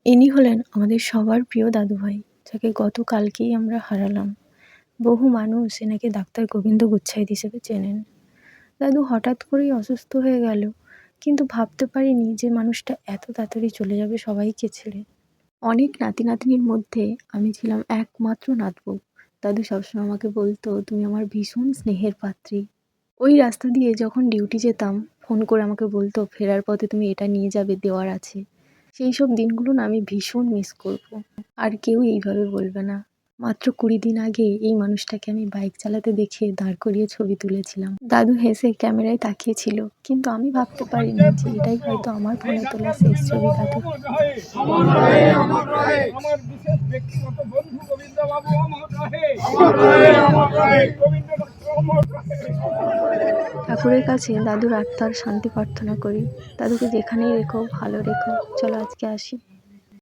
ইনি হলেন আমাদের সবার প্রিয় দাদুভাই, যাকে গতকালকেই আমরা হারালাম। বহু মানুষ এনাকে ডাক্তার গোবিন্দ গুচ্ছাইত হিসেবে চেনেন। দাদু হঠাৎ করেই অসুস্থ হয়ে গেল, কিন্তু ভাবতে পারিনি যে মানুষটা এত তাড়াতাড়ি চলে যাবে সবাইকে ছেড়ে। অনেক নাতি নাতনির মধ্যে আমি ছিলাম একমাত্র নাতবউ। দাদু সবসময় আমাকে বলতো, তুমি আমার ভীষণ স্নেহের পাত্রী। ওই রাস্তা দিয়ে যখন ডিউটি যেতাম, ফোন করে আমাকে বলতো, ফেরার পথে তুমি এটা নিয়ে যাবে, দেওয়ার আছে। সেই সব দিনগুলো না আমি ভীষণ মিস করব। আর কেউ এইভাবে বলবে না। মাত্র 20 দিন আগে এই মানুষটাকে আমি বাইক চালাতে দেখে দাঁড় করিয়ে ছবি তুলেছিলাম। দাদু হেসে ক্যামেরায় তাকিয়েছিল, কিন্তু আমি ভাবতে পারিনি যে এটাই হয়তো আমার ফোনে তোলা শেষ ছবি দাদু। ঠাকুরের কাছে দাদুর আত্মার শান্তি প্রার্থনা করি। দাদুকে যেখানেই রেখো ভালো রেখো। চলো আজকে আসি।